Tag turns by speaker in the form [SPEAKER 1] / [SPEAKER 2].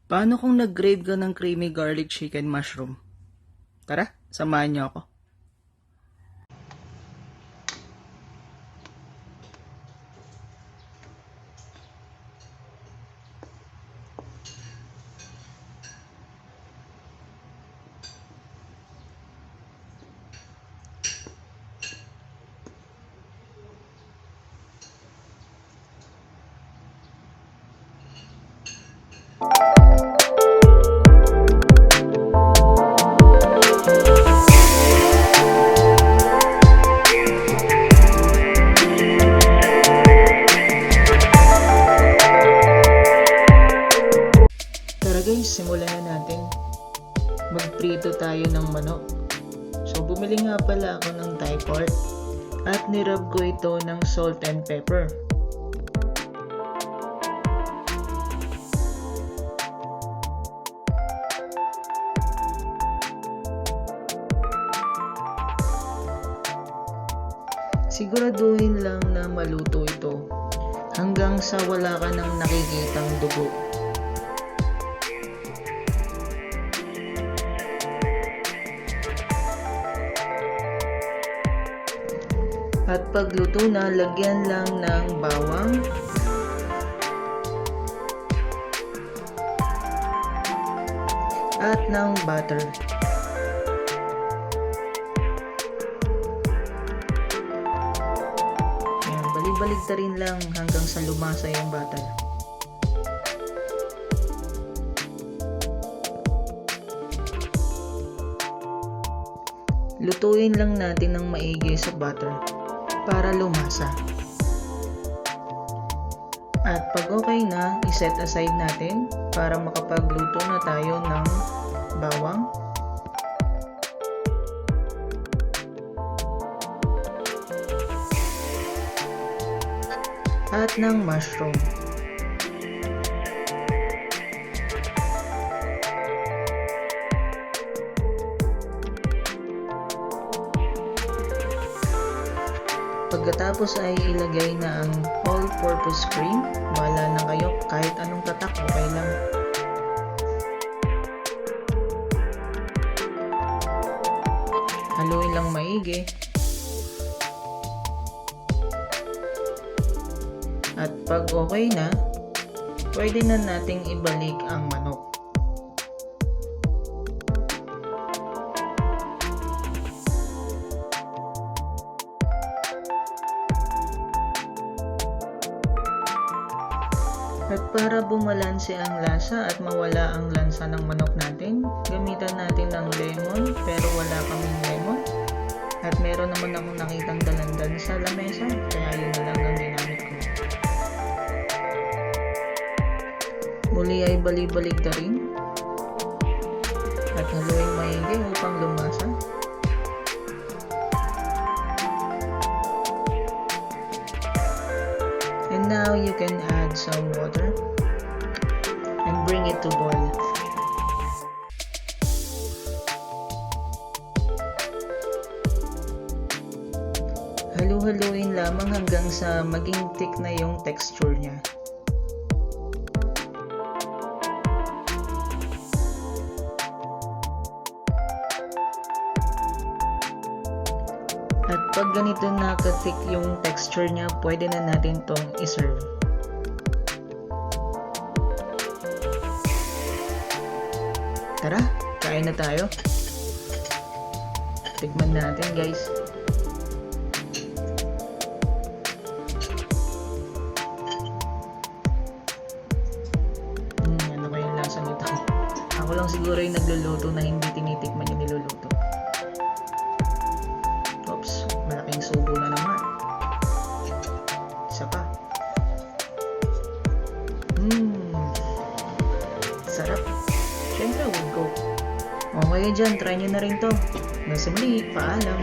[SPEAKER 1] Paano kung nag-grave ka ng creamy garlic chicken mushroom? Tara, samahan niyo ako. Tara guys, simulan na natin. Magprito tayo ng manok. So bumili nga pala ako ng Thai pork at nirub ko ito ng salt and pepper. Siguraduhin lang na maluto ito hanggang sa wala ka nang nakikitang dugo. At pagluto na, lagyan lang ng bawang, at ng butter. Ayan, balik-balik na rin lang hanggang sa lumasa yung butter. Lutuin lang natin ng maigi sa butter para lumasa. At pag okay na, iset aside natin para makapagluto na tayo ng bawang, at ng mushroom. Pagkatapos ay ilagay na ang all-purpose cream. Bahala na kayo, kahit anong tatak, okay lang. Haluin lang maigi. At pag okay na, pwede na nating ibalik ang manok. At para bumalanse ang lasa at mawala ang lansa ng manok natin, gamitan natin ng lemon, pero wala kaming lemon. At meron naman akong nakitang dalandan sa lamesa, kaya yun na lang ang ginamit ko. Muli ay bali-balik na rin. At haluin maigi upang lumasa. And now you can add some water and bring it to boil. Halu-haluin lamang hanggang sa maging thick na yung texture niya. At pag ganito na ka-thick yung texture niya, pwede na natin tong i-serve. Tara, kain na tayo. Tikman natin guys. Ano ba yung lasa nito? Ako lang siguro yung nagluluto na hindi tinitikman yung niluluto. Oops, malaking subo na naman. Isa pa. Sarap. Siyempre, would go. Okay dyan, try nyo na rin to. Nasa muli, paalam.